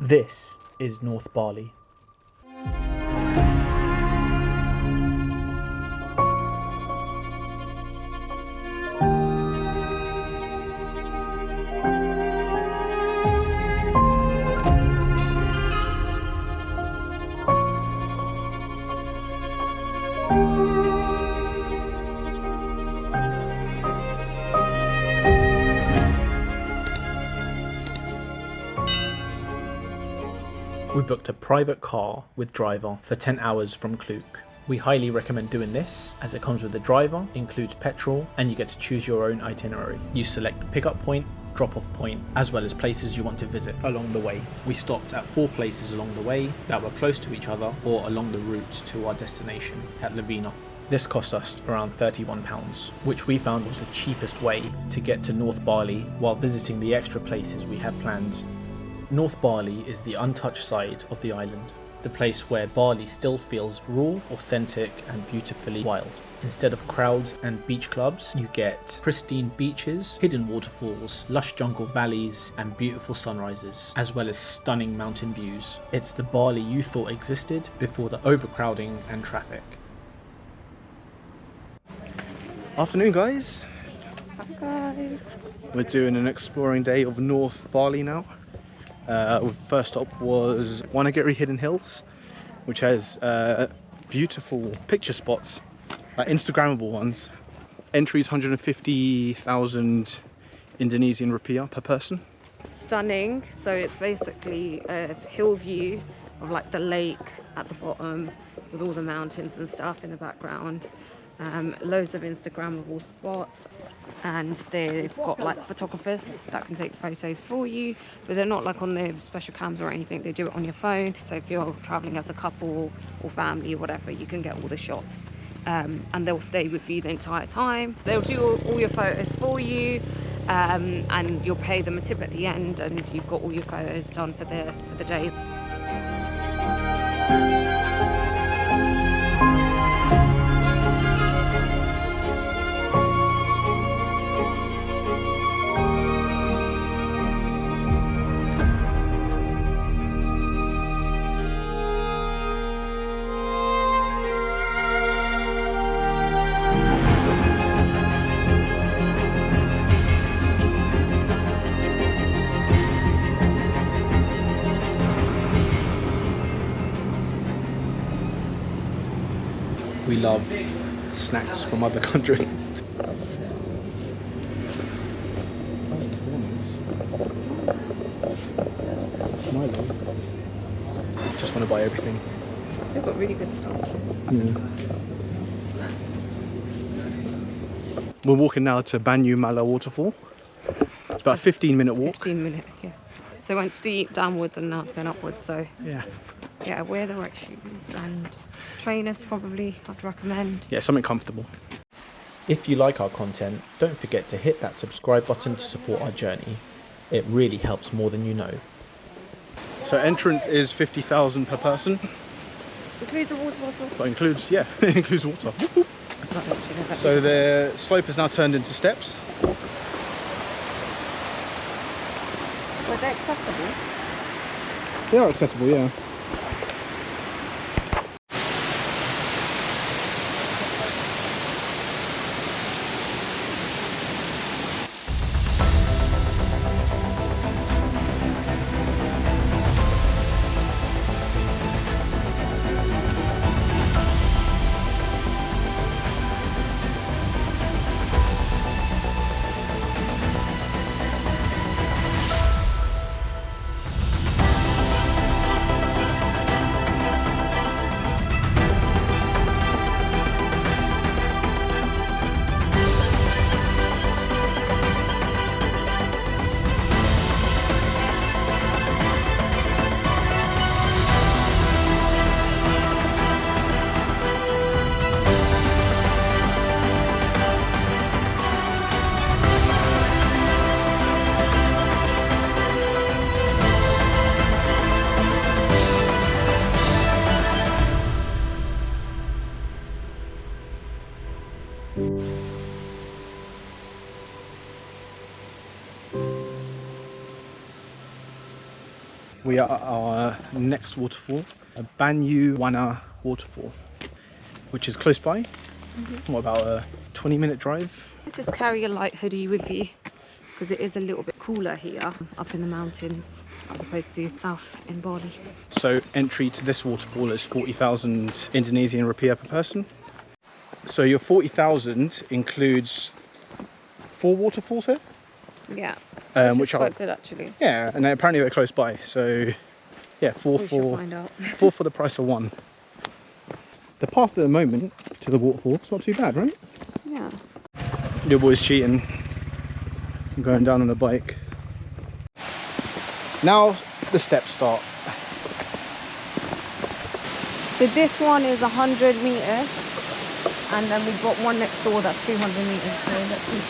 This is North Bali. We booked a private car with driver for 10 hours from Klook. We highly recommend doing this as it comes with a driver, includes petrol, and you get to choose your own itinerary. You select the pickup point, drop-off point, as well as places you want to visit along the way. We stopped at 4 places along the way that were close to each other or along the route to our destination at Lovina. This cost us around £31, which we found was the cheapest way to get to North Bali while visiting the extra places we had planned. North Bali is the untouched side of the island, the place where Bali still feels raw, authentic and beautifully wild. Instead of crowds and beach clubs, you get pristine beaches, hidden waterfalls, lush jungle valleys and beautiful sunrises, as well as stunning mountain views. It's the Bali you thought existed before the overcrowding and traffic. Afternoon guys. Hi guys. We're doing an exploring day of North Bali now. First stop was Wanagiri Hidden Hills, which has beautiful picture spots, Instagrammable ones. Entries 150,000 Indonesian rupiah per person. Stunning. So it's basically a hill view of like the lake at the bottom with all the mountains and stuff in the background. Loads of Instagrammable spots, and they've got like photographers that can take photos for you, but they're not like on their special cams or anything. They do it on your phone, so if you're traveling as a couple or family or whatever, you can get all the shots, and they'll stay with you the entire time. They'll do all your photos for you, and you'll pay them a tip at the end, and you've got all your photos done for the day. We love snacks from other countries. Just want to buy everything. They've got really good stuff. Yeah. We're walking now to Banyumala Waterfall. It's about a 15-minute walk. 15-minute, yeah. So it went steep downwards and now it's going upwards, so yeah, wear the right shoes and trainers probably I'd recommend. Yeah, something comfortable. If you like our content, don't forget to hit that subscribe button to support our journey. It really helps more than you know. So entrance is 50,000 per person. Includes a water bottle? But includes, yeah, it includes water. So the slope has now turned into steps. Were they accessible? They are accessible, yeah. We are at our next waterfall, a Banyu Wana Waterfall, which is close by. What about a 20-minute drive? Just carry a light hoodie with you because it is a little bit cooler here up in the mountains as opposed to south in Bali. So entry to this waterfall is 40,000 Indonesian rupiah per person. So your 40,000 includes 4 waterfalls here? Yeah, which quite are good actually. Yeah, and apparently they're close by. So yeah, four for the price of one. The path at the moment to the waterfall is not too bad, right? Yeah. Your boy's cheating. I'm going down on a bike. Now the steps start. So this one is 100 meters, and then we've got one next door that's 200 meters. So let's see.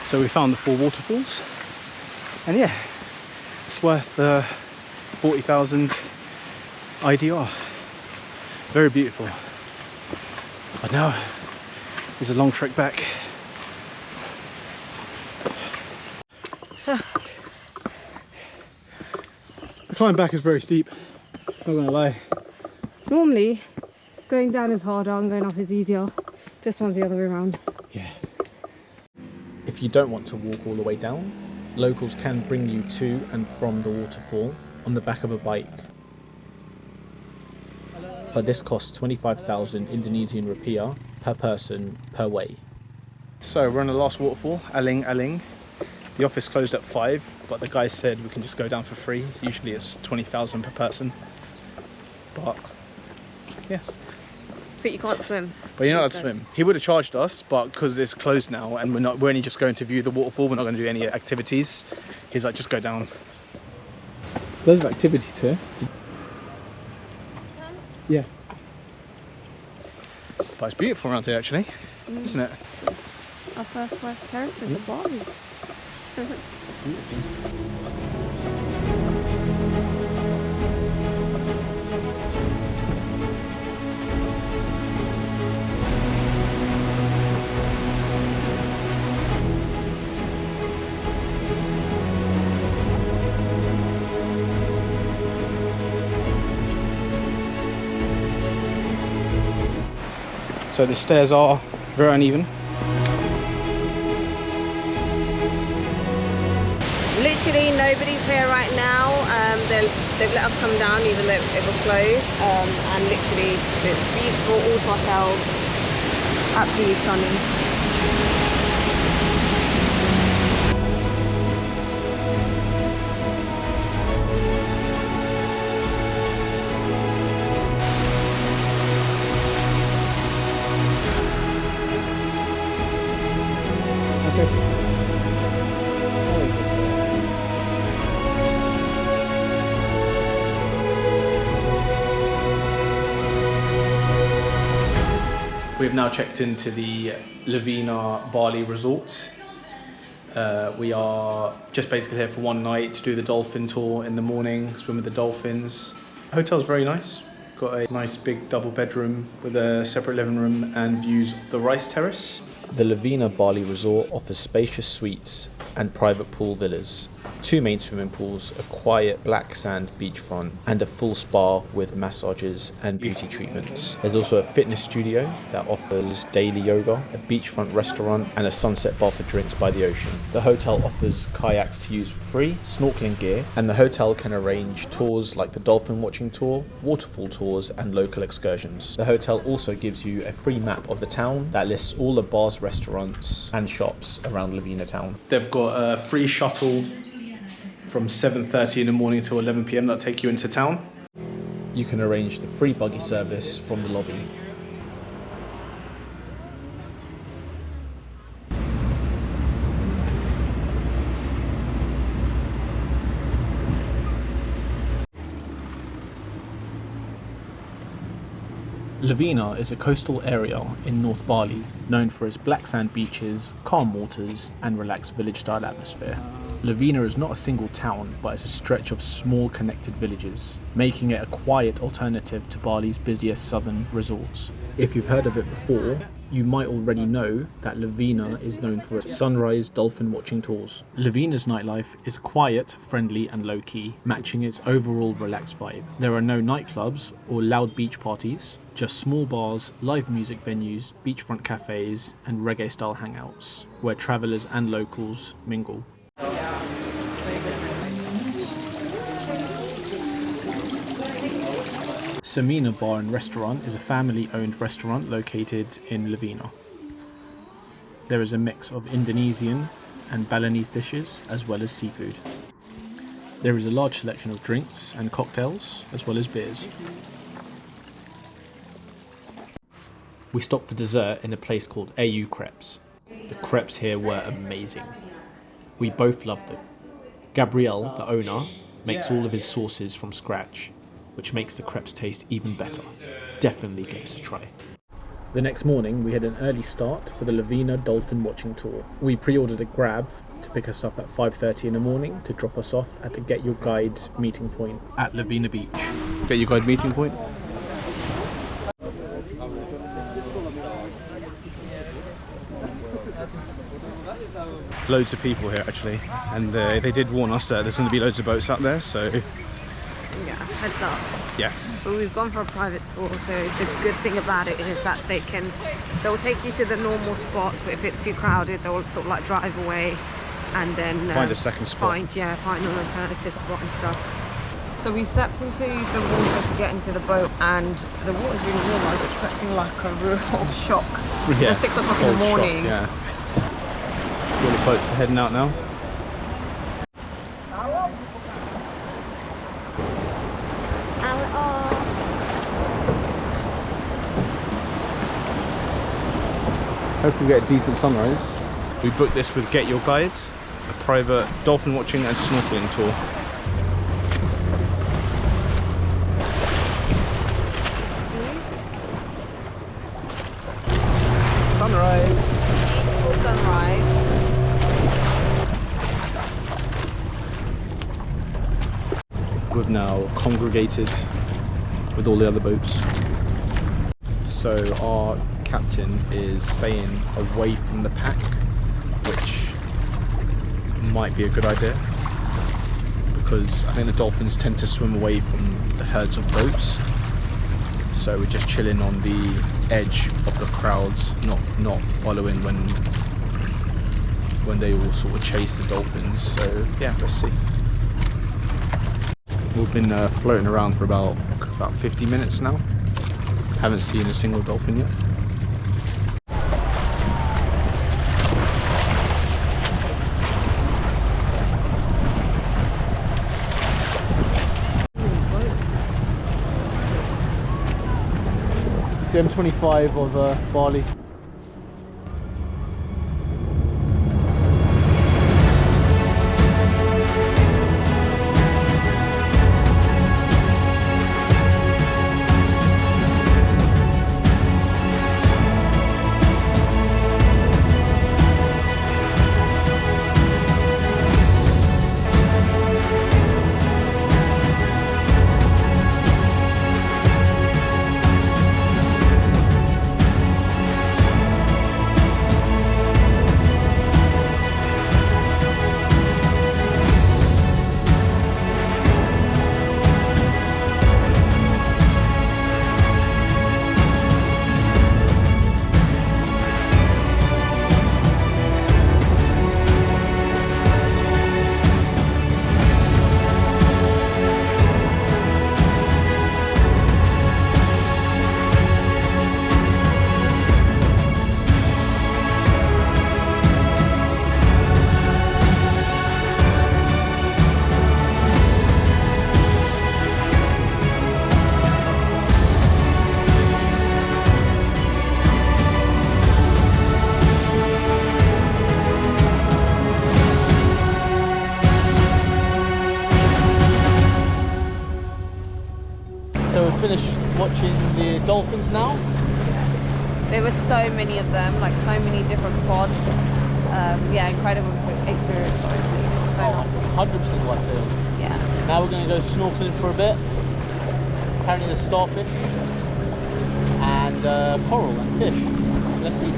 So we found the 4 waterfalls, and yeah, it's worth 40,000 IDR. Very beautiful. But now it's a long trek back. The climb back is very steep, not gonna lie. Normally, going down is harder and going up is easier. This one's the other way around. Yeah. If you don't want to walk all the way down, locals can bring you to and from the waterfall on the back of a bike. But this costs 25,000 Indonesian rupiah per person per way. So we're on the last waterfall, Aling. The office closed at 5, but the guy said we can just go down for free. Usually it's 20,000 per person. But yeah. But you can't swim. But you're not allowed to swim. He would have charged us, but because it's closed now and we're only just going to view the waterfall, we're not going to do any activities. He's like, just go down. Loads of activities here. Yeah. But it's beautiful around here actually, isn't it? Our first West Terrace is a Bali. So the stairs are very uneven. Literally nobody's here right now. They've let us come down even though it was closed. And literally it's beautiful all to ourselves. Absolutely stunning. We've now checked into the Lovina Bali resort. We are just basically here for one night to do the dolphin tour in the morning, swim with the dolphins. The hotel's very nice, Got a nice big double bedroom with a separate living room and views of the rice terrace. The Lovina Bali Resort offers spacious suites and private pool villas, 2 main swimming pools, a quiet black sand beachfront, and a full spa with massages and beauty treatments. There's also a fitness studio that offers daily yoga, a beachfront restaurant, and a sunset bar for drinks by the ocean. The hotel offers kayaks to use for free, snorkeling gear, and the hotel can arrange tours like the Dolphin watching tour, waterfall tours, and local excursions. The hotel also gives you a free map of the town that lists all the bars, restaurants, and shops around Lovina Town. They've got a free shuttle from 7:30 in the morning till 11 p.m. that'll take you into town. You can arrange the free buggy service from the lobby. Lovina is a coastal area in North Bali known for its black sand beaches, calm waters, and relaxed village-style atmosphere. Lovina is not a single town, but it's a stretch of small connected villages, making it a quiet alternative to Bali's busiest southern resorts. If you've heard of it before, you might already know that Lovina is known for its sunrise dolphin watching tours. Lovina's nightlife is quiet, friendly, and low-key, matching its overall relaxed vibe. There are no nightclubs or loud beach parties, just small bars, live music venues, beachfront cafes, and reggae-style hangouts, where travellers and locals mingle. Semina Bar Restaurant is a family-owned restaurant located in Lovina. There is a mix of Indonesian and Balinese dishes as well as seafood. There is a large selection of drinks and cocktails as well as beers. We stopped for dessert in a place called Ayu Crepes. The crepes here were amazing. We both loved them. Gabriel, the owner, makes all of his sauces from scratch, which makes the crepes taste even better. Definitely give this a try. The next morning, we had an early start for the Lovina Dolphin watching tour. We pre-ordered a Grab to pick us up at 5:30 in the morning to drop us off at the Get Your Guide meeting point at Lovina Beach. Get Your Guide meeting point? Loads of people here actually, and they did warn us that there's going to be loads of boats out there, so yeah, heads up. Yeah. But we've gone for a private tour, so the good thing about it is that they'll take you to the normal spots, but if it's too crowded, they'll sort of like drive away and then find a second spot. Find an alternative spot and stuff. So we stepped into the water to get into the boat, and the water's really warm. I was expecting like a real shock. Yeah. It's 6 o'clock in the morning. Shock, yeah. All the boats are heading out now. Hope we get a decent sunrise. We booked this with Get Your Guide, a private dolphin watching and snorkeling tour. Sunrise! Beautiful sunrise. We've now congregated with all the other boats. So our captain is staying away from the pack, which might be a good idea because I think the dolphins tend to swim away from the herds of boats. So we're just chilling on the edge of the crowds, not following when they all sort of chase the dolphins. So yeah, let's see. We've been floating around for about 50 minutes now. Haven't seen a single dolphin yet. It's the M25 of Bali. watching the dolphins now? There were so many of them, like so many different pods. Yeah, incredible experience, honestly. So nice. 100% like it. Yeah. Now we're going to go snorkeling for a bit. Apparently there's starfish and coral and fish. Let's see.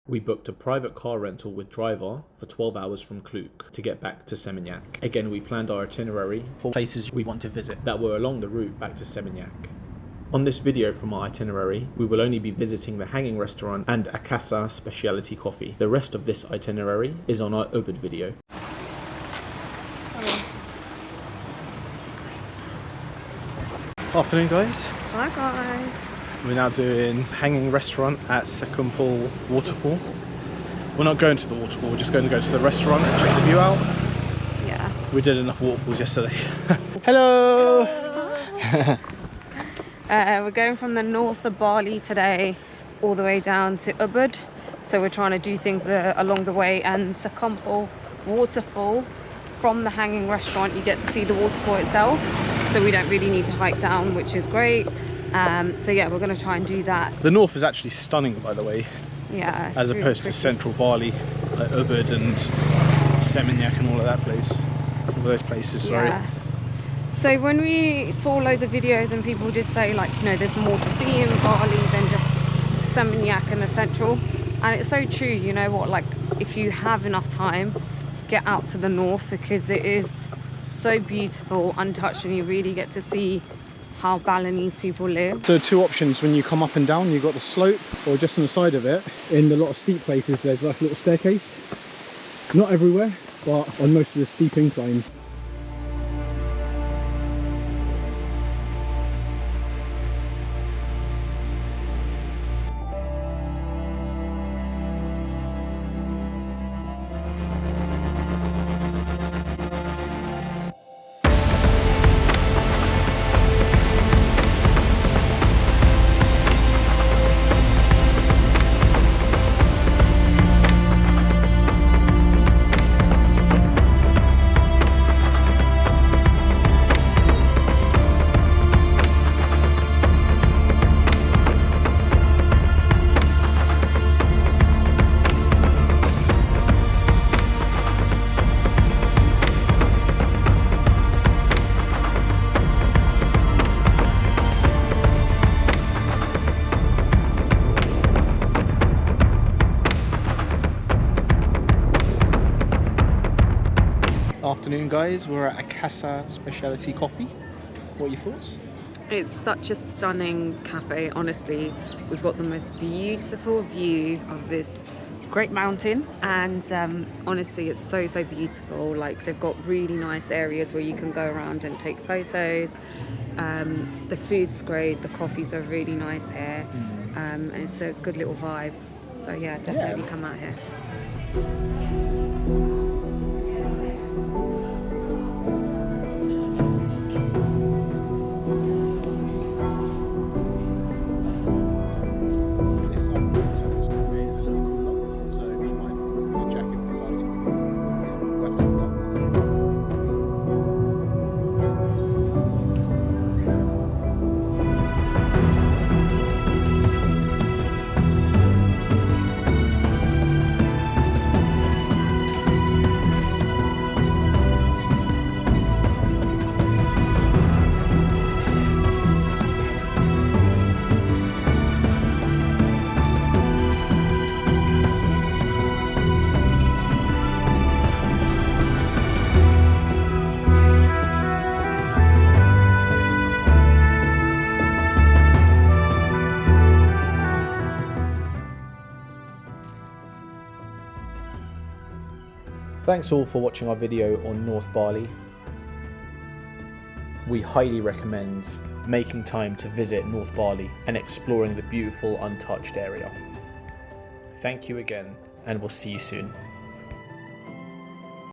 We booked a private car rental with driver for 12 hours from Kluk to get back to Seminyak. Again, we planned our itinerary for places we want to visit that were along the route back to Seminyak. On this video from our itinerary, we will only be visiting the Hanging Restaurant and AKASA Speciality Coffee. The rest of this itinerary is on our Ubud video. Afternoon guys. Hi guys. We're now doing Hanging Restaurant at Sekumpul Waterfall. We're not going to the waterfall, we're just going to go to the restaurant and check the view out. Yeah. We did enough waterfalls yesterday. Hello! We're going from the North Bali today all the way down to Ubud. So we're trying to do things along the way, and Sekumpul Waterfall, from the Hanging Restaurant you get to see the waterfall itself. So we don't really need to hike down, which is great. So yeah, we're going to try and do that. The north is actually stunning, by the way. Yeah. As opposed to central Bali, like Ubud and Seminyak and all of that place. All those places, sorry. Yeah. So when we saw loads of videos and people did say, like, you know, there's more to see in Bali than just Seminyak and the central. And it's so true, you know what, like if you have enough time, get out to the north, because it is so beautiful, untouched, and you really get to see how Balinese people live. So two options when you come up and down. You've got the slope, or just on the side of it. In a lot of steep places there's like a little staircase. Not everywhere, but on most of the steep inclines. Afternoon guys, we're at AKASA Speciality Coffee. What are your thoughts? It's such a stunning cafe, honestly. We've got the most beautiful view of this great mountain, and honestly it's so beautiful. Like, they've got really nice areas where you can go around and take photos. The food's great, the coffees are really nice here, and it's a good little vibe. So yeah, definitely come out here. Thanks all for watching our video on North Bali. We highly recommend making time to visit North Bali and exploring the beautiful untouched area. Thank you again, and we'll see you soon.